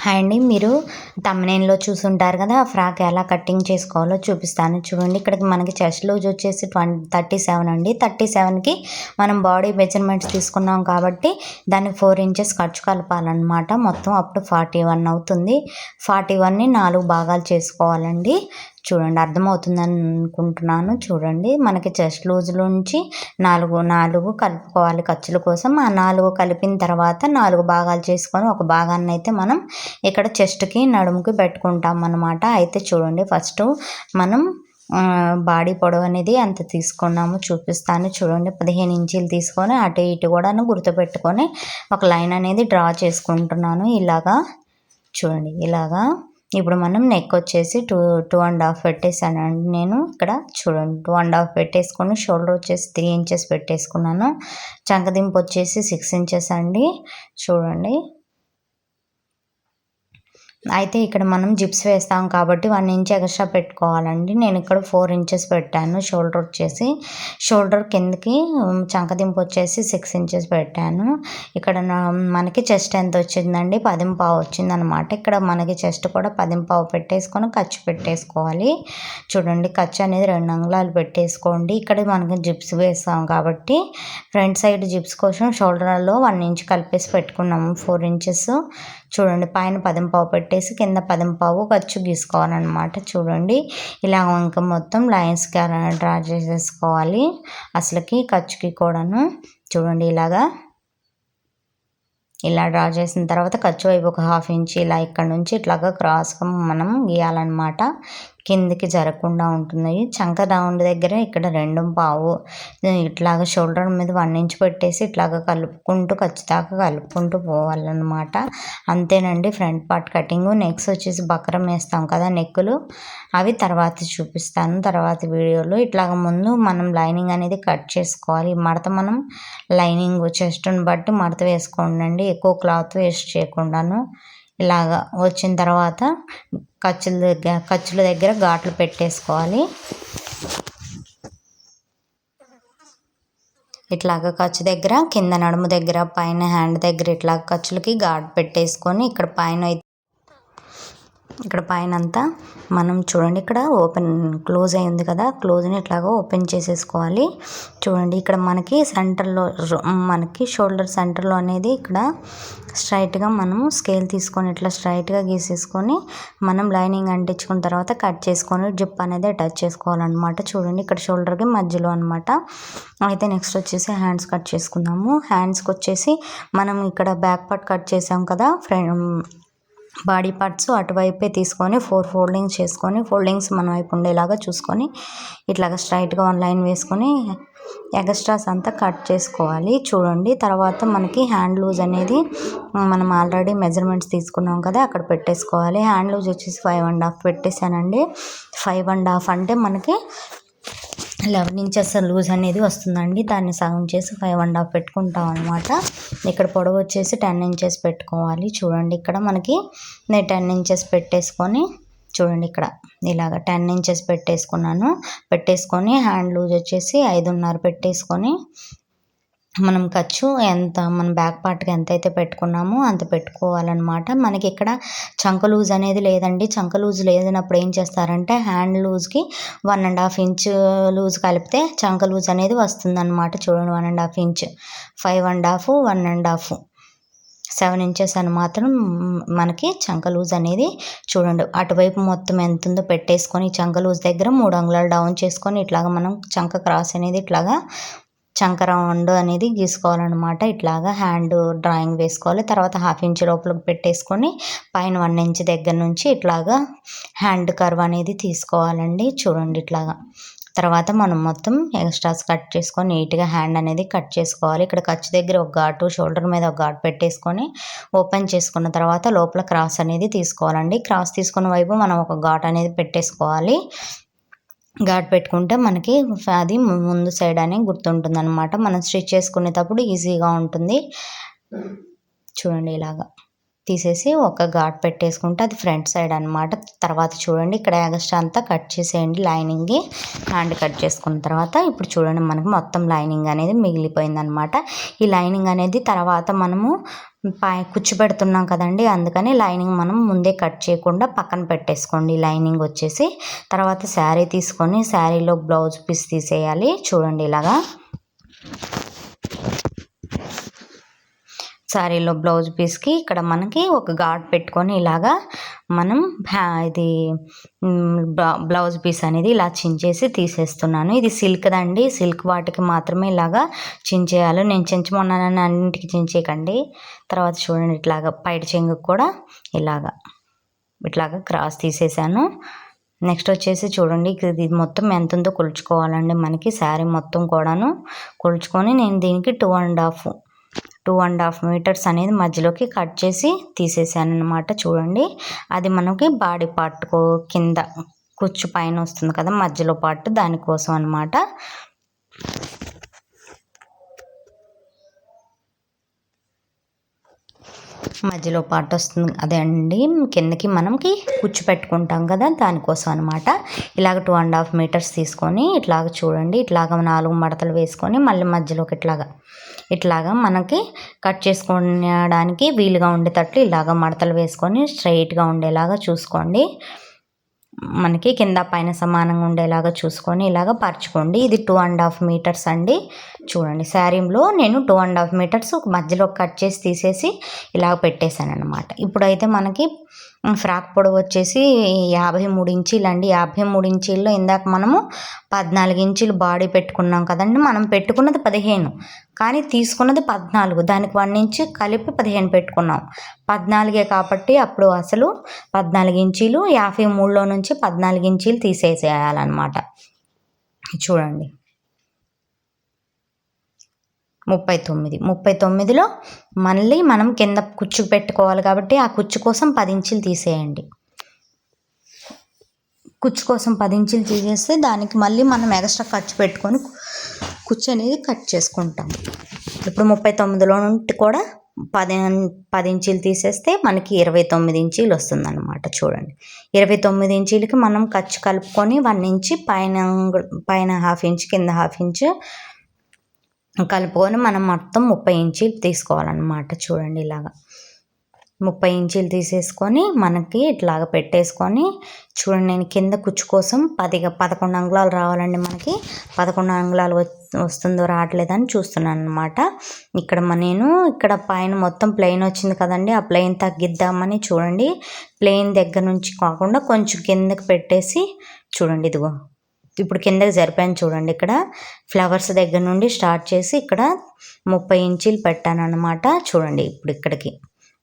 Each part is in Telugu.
హాయ్ అండి. మీరు థంబ్‌నెయిల్‌లో చూసుంటారు కదా! ఫ్రాక్ ఎలా కటింగ్ చేసుకోవాలో చూపిస్తాను చూడండి. ఇక్కడికి మనకి చెస్ట్ లూజ్ వచ్చేసి 37 అండి. 37కి మనం బాడీ మెజర్మెంట్స్ తీసుకున్నాం కాబట్టి దానికి 4 ఇంచెస్ ఖర్చు కలపాలన్నమాట. మొత్తం అప్ టు 41 అవుతుంది. 41ని 4 భాగాలు చేసుకోవాలండి. చూడండి, అర్థమవుతుందని అనుకుంటున్నాను. చూడండి, మనకి చెస్ట్ లూజ్ నుంచి 4 కలుపుకోవాలి ఖర్చుల కోసం. ఆ 4 కలిపిన తర్వాత 4 భాగాలు చేసుకొని ఒక భాగాన్నయితే మనం ఇక్కడ చెస్ట్‌కి, నడుముకి పెట్టుకుంటాం అన్నమాట. అయితే చూడండి, ఫస్ట్ మనం బాడీ పొడవు అనేది ఎంత తీసుకున్నామో చూపిస్తాను చూడండి. 15 ఇంచీలు తీసుకొని అటు ఇటు కూడాను గుర్తుపెట్టుకొని ఒక లైన్ అనేది డ్రా చేసుకుంటున్నాను ఇలాగా. చూడండి ఇలాగా. ఇప్పుడు మనం నెక్ వచ్చేసి 2.5 పెట్టేసానండి నేను ఇక్కడ. చూడండి, 2.5 పెట్టేసుకొని షోల్డర్ వచ్చేసి 3 ఇంచెస్ పెట్టేసుకున్నాను. చంకదింపు వచ్చేసి 6 ఇంచెస్ అండి. చూడండి, అయితే ఇక్కడ మనం జిప్స్ వేస్తాం కాబట్టి 1 ఇంచ్ ఎక్స్ట్రా పెట్టుకోవాలండి. నేను ఇక్కడ 4 ఇంచెస్ పెట్టాను. షోల్డర్ కిందకి చంకదింపు వచ్చేసి 6 ఇంచెస్ పెట్టాను. ఇక్కడ మనకి చెస్ట్ ఎంత వచ్చిందండి, 10.5 వచ్చిందనమాట. ఇక్కడ మనకి చెస్ట్ కూడా 10.5 పెట్టేసుకొని ఖర్చు పెట్టేసుకోవాలి. చూడండి, ఖర్చు అనేది 2 అంగుళాలు పెట్టేసుకోండి. ఇక్కడ మనకి జిప్స్ వేస్తాం కాబట్టి ఫ్రంట్ సైడ్ జిప్స్ కోసం షోల్డర్లో 1 ఇంచ్ కలిపేసి పెట్టుకున్నాము 4 ఇంచెస్. చూడండి, పైన 10.5 పెట్టేసి కింద 10.5 ఖర్చు గీసుకోవాలన్నమాట. చూడండి, ఇలా ఇంకా మొత్తం లైన్స్గా డ్రా చేసేసుకోవాలి అసలుకి ఖర్చుకి కూడాను. చూడండి, ఇలా డ్రా చేసిన తర్వాత ఖర్చు వైపు ఒక 1/2 ఇంచ్ ఇలా ఇక్కడ నుంచి ఇట్లాగా క్రాస్గా మనం గీయాలన్నమాట. కిందికి జరగకుండా ఉంటుంది. చంక రౌండ్ దగ్గర ఇక్కడ 2.5 ఇట్లాగా షోల్డర్ మీద 1 ఇంచ్ పెట్టేసి ఇట్లాగా కలుపుకుంటూ ఖచ్చితంగా కలుపుకుంటూ పోవాలన్నమాట. అంతేనండి ఫ్రంట్ పార్ట్ కటింగ్. నెక్స్ట్ వచ్చేసి బక్రం వేస్తాం కదా నెక్కులు, అవి తర్వాత చూపిస్తాను తర్వాత వీడియోలో. ఇట్లాగ ముందు మనం లైనింగ్ అనేది కట్ చేసుకోవాలి. మడత మనం లైనింగ్ చెస్ట్ని బట్టి మడత వేసుకోండి, ఎక్కువ క్లాత్ వేస్ట్ చేయకుండాను. ఇలాగా వచ్చిన తర్వాత ఖర్చుల దగ్గర ఘాట్లు పెట్టేసుకోవాలి. ఇట్లాగా ఖర్చు దగ్గర, కింద నడుము దగ్గర, పైన హ్యాండ్ దగ్గర ఇట్లా ఖర్చులకి ఘాటు పెట్టేసుకొని ఇక్కడ పైన అంతా మనం చూడండి, ఇక్కడ క్లోజ్ అయింది కదా, క్లోజ్ని ఇట్లాగా ఓపెన్ చేసేసుకోవాలి. చూడండి, ఇక్కడ మనకి సెంటర్లో మనకి షోల్డర్ సెంటర్లో అనేది ఇక్కడ స్ట్రైట్గా మనము స్కేల్ తీసుకొని ఇట్లా స్ట్రైట్గా గీసేసుకొని మనం లైనింగ్ అంటించుకున్న తర్వాత కట్ చేసుకొని జిప్ అనేది అటాచ్ చేసుకోవాలన్నమాట. చూడండి, ఇక్కడ షోల్డర్కి మధ్యలో అనమాట. అయితే నెక్స్ట్ వచ్చేసి హ్యాండ్స్ కట్ చేసుకుందాము. హ్యాండ్స్కి వచ్చేసి మనం ఇక్కడ బ్యాక్ పార్ట్ కట్ చేసాం కదా, బాడీ పార్ట్స్ అటువైపే తీసుకొని 4 ఫోల్డింగ్స్ చేసుకొని, ఫోల్డింగ్స్ మన వైపు ఉండేలాగా చూసుకొని ఇట్లాగా స్ట్రైట్గా 1 లైన్ వేసుకొని ఎక్స్ట్రాస్ అంతా కట్ చేసుకోవాలి. చూడండి, తర్వాత మనకి హ్యాండ్ లూజ్ అనేది మనం ఆల్రెడీ మెజర్మెంట్స్ తీసుకున్నాం కదా, అక్కడ పెట్టేసుకోవాలి. హ్యాండ్ లూజ్ వచ్చేసి 5.5 పెట్టేశానండి. 5.5 అంటే మనకి 11 ఇంచెస్ లూజ్ అనేది వస్తుందండి. దాన్ని సగం చేసి 5.5 పెట్టుకుంటాం అనమాట. ఇక్కడ పొడవు వచ్చేసి 10 ఇంచెస్ పెట్టుకోవాలి. చూడండి, ఇక్కడ మనకి నేను 10 ఇంచెస్ పెట్టేసుకొని, చూడండి ఇక్కడ ఇలాగ 10 ఇంచెస్ పెట్టేసుకొని హ్యాండ్ లూజ్ వచ్చేసి 5.5 పెట్టేసుకొని మనం ఖర్చు ఎంత మన బ్యాక్ పార్ట్కి ఎంతైతే పెట్టుకున్నామో అంత పెట్టుకోవాలన్నమాట. మనకి ఇక్కడ చంక లూజ్ అనేది లేదండి. చంక లూజ్ లేనప్పుడు ఏం చేస్తారంటే హ్యాండ్ లూజ్కి 1.5 ఇంచ్ లూజ్ కలిపితే చంక లూజ్ అనేది వస్తుందన్నమాట. చూడండి, 1.5 ఇంచ్, 5.5, 1.5, 7 ఇంచెస్ అని మాత్రం మనకి చంక లూజ్ అనేది. చూడండి, అటువైపు మొత్తం ఎంత ఉందో పెట్టేసుకొని చంక లూజ్ దగ్గర 3 అంగుళాలు డౌన్ చేసుకొని ఇట్లాగా మనం చంక క్రాస్ అనేది ఇట్లాగా చంక రౌండ్ అనేది గీసుకోవాలన్నమాట. ఇట్లాగా హ్యాండ్ డ్రాయింగ్ వేసుకోవాలి. తర్వాత 1/2 ఇంచ్ లోపలికి పెట్టేసుకొని పైన 1 ఇంచ్ దగ్గర నుంచి ఇట్లాగా హ్యాండ్ కర్వ్ అనేది తీసుకోవాలండి. చూడండి, ఇట్లాగా తర్వాత మనం మొత్తం ఎక్స్ట్రాస్ కట్ చేసుకొని నీట్గా హ్యాండ్ అనేది కట్ చేసుకోవాలి. ఇక్కడ ఖర్చు దగ్గర ఒక ఘాటు, షోల్డర్ మీద ఒక ఘాటు పెట్టేసుకొని ఓపెన్ చేసుకున్న తర్వాత లోపల క్రాస్ అనేది తీసుకోవాలండి. క్రాస్ తీసుకున్న వైపు మనం ఒక ఘాటు అనేది పెట్టేసుకోవాలి. ఘాటు పెట్టుకుంటే మనకి అది ముందు సైడ్ అని గుర్తుంటుంది అనమాట. మనం స్టిచ్ చేసుకునేటప్పుడు ఈజీగా ఉంటుంది. చూడండి, ఇలాగా తీసేసి ఒక ఘాట్ పెట్టేసుకుంటే అది ఫ్రంట్ సైడ్ అనమాట. తర్వాత చూడండి ఇక్కడ ఎక్స్ట్రా అంతా కట్ చేసేయండి లైనింగ్కి. హ్యాండ్ కట్ చేసుకున్న తర్వాత ఇప్పుడు చూడండి మనకి మొత్తం లైనింగ్ అనేది మిగిలిపోయిందనమాట. ఈ లైనింగ్ అనేది తర్వాత మనము కుచ్చు పెడుతున్నాం కదండి, అందుకని లైనింగ్ మనం ముందే కట్ చేయకుండా పక్కన పెట్టేసుకోండి. లైనింగ్ వచ్చేసి తర్వాత శారీ తీసుకొని శారీలో బ్లౌజ్ పీస్ తీసేయాలి. చూడండి ఇలాగా శారీలో బ్లౌజ్ పీస్కి ఇక్కడ మనకి ఒక ఘాట్ పెట్టుకొని ఇలాగా మనం ఇది బ్లౌజ్ పీస్ అనేది ఇలా చించేసి తీసేస్తున్నాను. ఇది సిల్క్ దండి, సిల్క్ వాటికి మాత్రమే ఇలాగా చించేయాలి. నేను చించమన్నానని అన్నింటికి చించేయకండి. తర్వాత చూడండి ఇట్లాగా పైట చెంగుకు కూడా ఇట్లాగా క్రాస్ తీసేసాను. నెక్స్ట్ వచ్చేసి చూడండి ఇది మొత్తం ఎంత ఉందో కొలుచుకోవాలండి. మనకి శారీ మొత్తం కూడాను కొలుచుకొని నేను దీనికి 2.5 మీటర్స్ అనేది మధ్యలోకి కట్ చేసి తీసేసాను అనమాట. చూడండి అది మనకి బాడీ పార్ట్ కింద కుచ్చు పైన వస్తుంది కదా మధ్యలో పార్ట్, దానికోసం అనమాట. మధ్యలో పార్ట్ వస్తుంది అదే అండి, కిందకి మనకి కుచ్చు పెట్టుకుంటాం కదా దానికోసం అనమాట. ఇలాగ 2.5 మీటర్స్ తీసుకొని ఇట్లాగ చూడండి ఇట్లాగ 4 మడతలు వేసుకొని మళ్ళీ మధ్యలోకి ఇట్లాగా మనకి కట్ చేసుకోవడానికి వీలుగా ఉండేటట్లు ఇలాగ మడతలు వేసుకొని స్ట్రైట్గా ఉండేలాగా చూసుకోండి. మనకి కింద పైన సమానంగా ఉండేలాగా చూసుకొని ఇలాగ పరుచుకోండి. ఇది 2.5 మీటర్స్ అండి. చూడండి శారీలో నేను 2.5 మీటర్స్ మధ్యలో కట్ చేసి తీసేసి ఇలాగ పెట్టేశాను అనమాట. ఇప్పుడైతే మనకి ఫ్రాక్ పొడవు వచ్చేసి 53 ఇంచీలు అండి. 53 ఇంచీల్లో ఇందాక మనము 14 ఇంచీలు బాడీ పెట్టుకున్నాం కదండి. మనం పెట్టుకున్నది 15 కానీ తీసుకున్నది 14, దానికి 1 ఇంచు కలిపి 15 పెట్టుకున్నాం. 14 కాబట్టి అప్పుడు అసలు 14 ఇంచీలు 53లో నుంచి 14 ఇంచీలు తీసేసేయాలన్నమాట. చూడండి 39లో మళ్ళీ మనం కింద కుచ్చు పెట్టుకోవాలి కాబట్టి ఆ కుచ్చు కోసం 10 ఇంచీలు తీసేయండి. కుచ్చు కోసం 10 ఇంచీలు తీసేస్తే దానికి మళ్ళీ మనం ఎక్స్ట్రా ఖర్చు పెట్టుకొని కుచ్చు అనేది కట్ చేసుకుంటాం. ఇప్పుడు 39లో నుండి కూడా 10 ఇంచీలు తీసేస్తే మనకి 29 ఇంచీలు వస్తుందన్నమాట. చూడండి 29 ఇంచీలకి మనం ఖర్చు కలుపుకొని 1 ఇంచు పైన హాఫ్ ఇంచు కింద హాఫ్ ఇంచు కలుపుకొని మనం మొత్తం 30 ఇంచీలు తీసుకోవాలన్నమాట. చూడండి ఇలాగా 30 ఇంచీలు తీసేసుకొని మనకి ఇట్లాగ పెట్టేసుకొని చూడండి నేను కింద కుచ్చు కోసం 11 అంగుళాలు రావాలండి. మనకి 11 అంగుళాలు వస్తుందో రావట్లేదని చూస్తున్నాను అనమాట. నేను ఇక్కడ పైన మొత్తం ప్లెయిన్ వచ్చింది కదండి, ఆ ప్లెయిన్ తగ్గిద్దామని చూడండి ప్లెయిన్ దగ్గర నుంచి కాకుండా కొంచెం కిందకి పెట్టేసి చూడండి ఇదిగో ఇప్పుడు కిందకి జరిపాను. చూడండి ఇక్కడ ఫ్లవర్స్ దగ్గర నుండి స్టార్ట్ చేసి ఇక్కడ 30 ఇంచీలు పెట్టాను అనమాట. చూడండి ఇప్పుడు ఇక్కడికి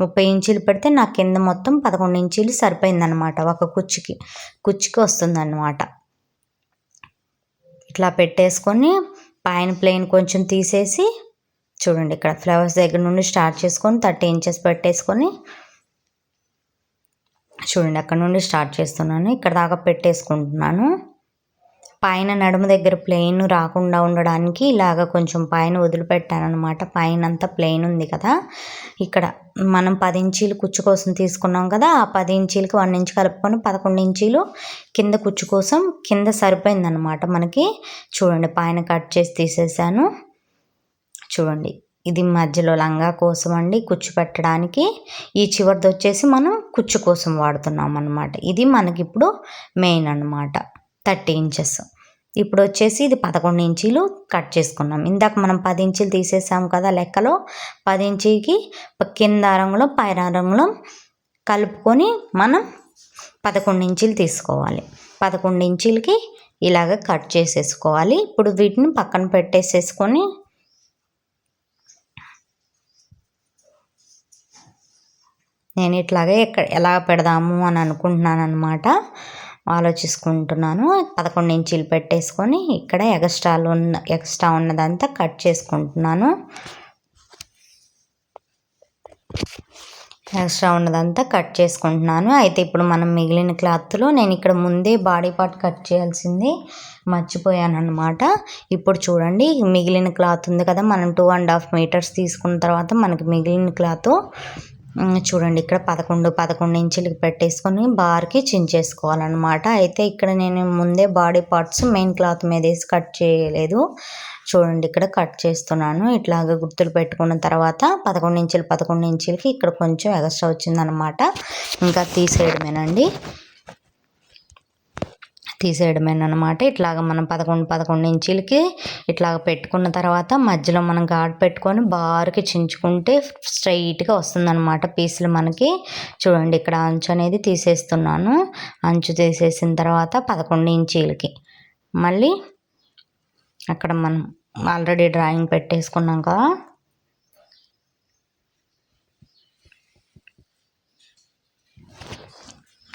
30 ఇంచీలు పెడితే నాకు కింద మొత్తం 11 ఇంచీలు సరిపోయిందనమాట. ఒక కుచ్చుకి వస్తుందన్నమాట. ఇట్లా పెట్టేసుకొని పైన ప్లెయిన్ కొంచెం తీసేసి చూడండి ఇక్కడ ఫ్లవర్స్ దగ్గర నుండి స్టార్ట్ చేసుకొని 30 ఇంచెస్ పెట్టేసుకొని చూడండి అక్కడ నుండి స్టార్ట్ చేస్తున్నాను. ఇక్కడ దాకా పెట్టేసుకుంటున్నాను. పైన నడుము దగ్గర ప్లెయిన్ రాకుండా ఉండడానికి ఇలాగ కొంచెం పైన వదిలిపెట్టాను అనమాట. పైన అంతా ప్లెయిన్ ఉంది కదా, ఇక్కడ మనం 10 ఇంచీలు కుచ్చు కోసం తీసుకున్నాం కదా, ఆ 10 ఇంచీలకి 1 ఇంచు కలుపుకొని 11 ఇంచీలు కింద కుచ్చు కోసం కింద సరిపోయిందనమాట మనకి. చూడండి పైన కట్ చేసి తీసేసాను. చూడండి ఇది మధ్యలో లంగా కోసం అండి, కుచ్చు పెట్టడానికి. ఈ చివరిది వచ్చేసి మనం కుచ్చు కోసం వాడుతున్నాం అన్నమాట. ఇది మనకి ఇప్పుడు మెయిన్ అన్నమాట 30 ఇంచెస్. ఇప్పుడు వచ్చేసి ఇది 11 ఇంచీలు కట్ చేసుకున్నాం. ఇందాక మనం 10 ఇంచీలు తీసేసాం కదా లెక్కలో, 10 ఇంచీకి కింద రంగులో పైన రంగులో కలుపుకొని మనం 11 ఇంచీలు తీసుకోవాలి. 11 ఇంచీలకి ఇలాగ కట్ చేసేసుకోవాలి. ఇప్పుడు వీటిని పక్కన పెట్టేసేసుకొని నేను ఇట్లాగే ఎలా పెడదాము అని అనుకుంటున్నాను అనమాట, ఆలోచించుకుంటున్నాను. 11 ఇంచీలు పెట్టేసుకొని ఇక్కడ ఎక్స్ట్రా ఉన్నదంతా కట్ చేసుకుంటున్నాను. అయితే ఇప్పుడు మనం మిగిలిన క్లాత్లో నేను ఇక్కడ ముందే బాడీ పార్ట్ కట్ చేయాల్సింది మర్చిపోయాను అనమాట. ఇప్పుడు చూడండి మిగిలిన క్లాత్ ఉంది కదా, మనం 2.5 మీటర్స్ తీసుకున్న తర్వాత మనకి మిగిలిన క్లాత్ చూడండి ఇక్కడ 11 ఇంచులకి పెట్టేసుకొని బార్కి చించేసుకోవాలన్నమాట. అయితే ఇక్కడ నేను ముందే బాడీ పార్ట్స్ మెయిన్ క్లాత్ మీద వేసి కట్ చేయలేదు. చూడండి ఇక్కడ కట్ చేస్తున్నాను. ఇట్లాగ గుర్తులు పెట్టుకున్న తర్వాత 11 ఇంచులకి ఇక్కడ కొంచెం ఎక్స్ట్రా వచ్చిందనమాట. ఇంకా తీసేయడమేనమాట. ఇట్లాగ మనం 11 ఇంచులకి ఇట్లాగ పెట్టుకున్న తర్వాత మధ్యలో మనం ఘాటు పెట్టుకొని బార్కి చించుకుంటే స్ట్రైట్గా వస్తుందన్నమాట పీసులు మనకి. చూడండి ఇక్కడ అంచు అనేది తీసేస్తున్నాను. అంచు తీసేసిన తర్వాత 11 ఇంచులకి మళ్ళీ అక్కడ మనం ఆల్రెడీ డ్రాయింగ్ పెట్టేసుకున్నాం కదా,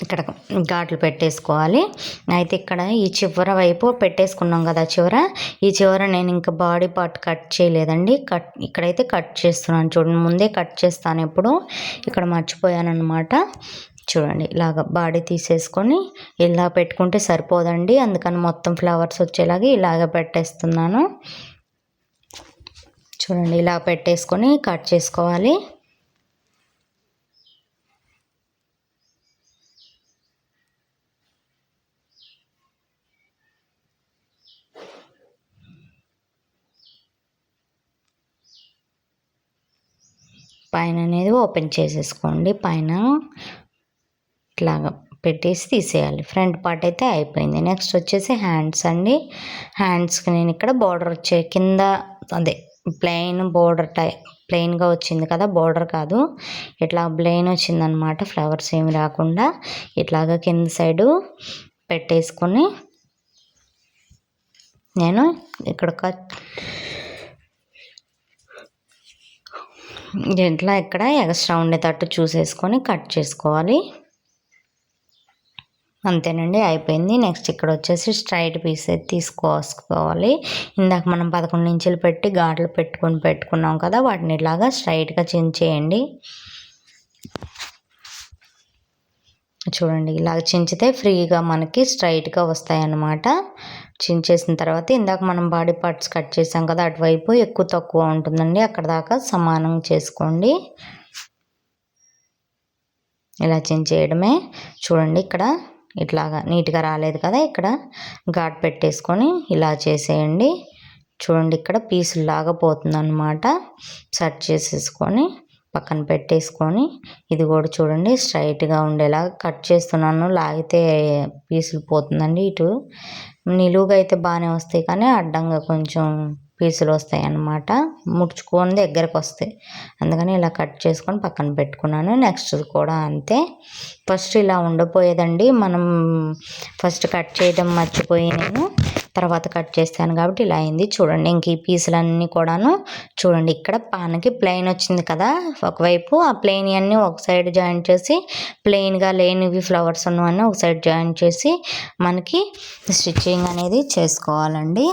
ఇక్కడ ఘాట్లు పెట్టేసుకోవాలి. అయితే ఇక్కడ ఈ చివర వైపు పెట్టేసుకున్నాం కదా, ఈ చివర నేను ఇంకా బాడీ పార్ట్ కట్ చేయలేదండి. ఇక్కడైతే కట్ చేస్తున్నాను. చూడండి ముందే కట్ చేస్తాను ఎప్పుడు, ఇక్కడ మర్చిపోయాను అనమాట. చూడండి ఇలాగ బాడీ తీసేసుకొని ఇలా పెట్టుకుంటే సరిపోదండి, అందుకని మొత్తం ఫ్లవర్స్ వచ్చేలాగా ఇలాగ పెట్టేస్తున్నాను. చూడండి ఇలా పెట్టేసుకొని కట్ చేసుకోవాలి. పైన అనేది ఓపెన్ చేసేసుకోండి. పైన ఇట్లాగా పెట్టేసి తీసేయాలి. ఫ్రంట్ పార్ట్ అయితే అయిపోయింది. నెక్స్ట్ వచ్చేసి హ్యాండ్స్ అండి. హ్యాండ్స్కి నేను ఇక్కడ బోర్డర్ వచ్చే కింద అదే ప్లెయిన్ బోర్డర్ ప్లెయిన్గా వచ్చింది కదా, బోర్డర్ కాదు, ఇట్లా ప్లెయిన్ వచ్చిందనమాట. ఫ్లవర్స్ ఏమి రాకుండా ఇట్లాగా కింద సైడు పెట్టేసుకొని నేను ఇక్కడ దీంట్లో ఇక్కడ ఎక్స్ట్రా ఉండేటట్టు చూసేసుకొని కట్ చేసుకోవాలి. అంతేనండి, అయిపోయింది. నెక్స్ట్ ఇక్కడ వచ్చేసి స్ట్రైట్ పీస్ తీసుకోవాలి. ఇందాక మనం 11 ఇంచులు పెట్టి ఘాట్లు పెట్టుకున్నాం కదా, వాటిని ఇలాగా స్ట్రైట్గా చించేయండి. చూడండి ఇలాగ చించితే ఫ్రీగా మనకి స్ట్రైట్గా వస్తాయి అన్నమాట. చించేసిన తర్వాత ఇందాక మనం బాడీ పార్ట్స్ కట్ చేసాం కదా, అటువైపు ఎక్కువ తక్కువ ఉంటుందండి, అక్కడ దాకా సమానం చేసుకోండి. ఇలా చించేయడమే. చూడండి ఇక్కడ ఇట్లాగా నీట్గా రాలేదు కదా, ఇక్కడ ఘాట్ పెట్టేసుకొని ఇలా చేసేయండి. చూడండి ఇక్కడ పీసులాగా పోతుందన్నమాట. సెట్ చేసేసుకొని పక్కన పెట్టేసుకొని ఇది కూడా చూడండి స్ట్రైట్గా ఉండేలాగా కట్ చేస్తున్నాను. లాగితే పీసులు పోతుందండి. ఇటు నిలువుగా అయితే బాగానే వస్తాయి, కానీ అడ్డంగా కొంచెం పీసులు వస్తాయి అన్నమాట, ముడుచుకొని దగ్గరకు వస్తాయి. అందుకని ఇలా కట్ చేసుకొని పక్కన పెట్టుకున్నాను. నెక్స్ట్ కూడా అంతే. ఫస్ట్ ఇలా ఉండిపోయేదండి, మనం ఫస్ట్ కట్ చేయడం మర్చిపోయి నేను తర్వాత కట్ చేస్తాను కాబట్టి ఇలా అయింది. చూడండి ఇంక ఈ పీసులన్నీ కూడాను చూడండి ఇక్కడ పానకి ప్లెయిన్ వచ్చింది కదా, ఒకవైపు ఆ ప్లెయిన్ అన్నీ ఒక సైడ్ జాయింట్ చేసి, ప్లెయిన్గా లేనివి ఫ్లవర్స్ ఉన్నవన్నీ ఒక సైడ్ జాయింట్ చేసి మనకి స్టిచ్చింగ్ అనేది చేసుకోవాలండి.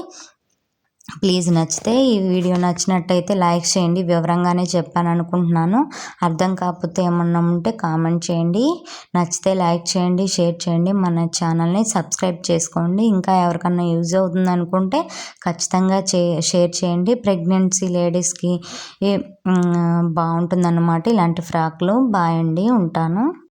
ప్లీజ్ నచ్చితే ఈ వీడియో నచ్చినట్టయితే లైక్ చేయండి. వివరంగానే చెప్పాను అనుకుంటున్నాను. అర్థం కాకపోతే ఏమన్నా ఉంటే కామెంట్ చేయండి. నచ్చితే లైక్ చేయండి, షేర్ చేయండి, మన ఛానల్ని సబ్స్క్రైబ్ చేసుకోండి. ఇంకా ఎవరికన్నా యూజ్ అవుతుంది అనుకుంటే ఖచ్చితంగా షేర్ చేయండి. ప్రెగ్నెన్సీ లేడీస్కి బాగుంటుందన్నమాట ఇలాంటి ఫ్రాక్లు. బాయ్ అండి, ఉంటాను.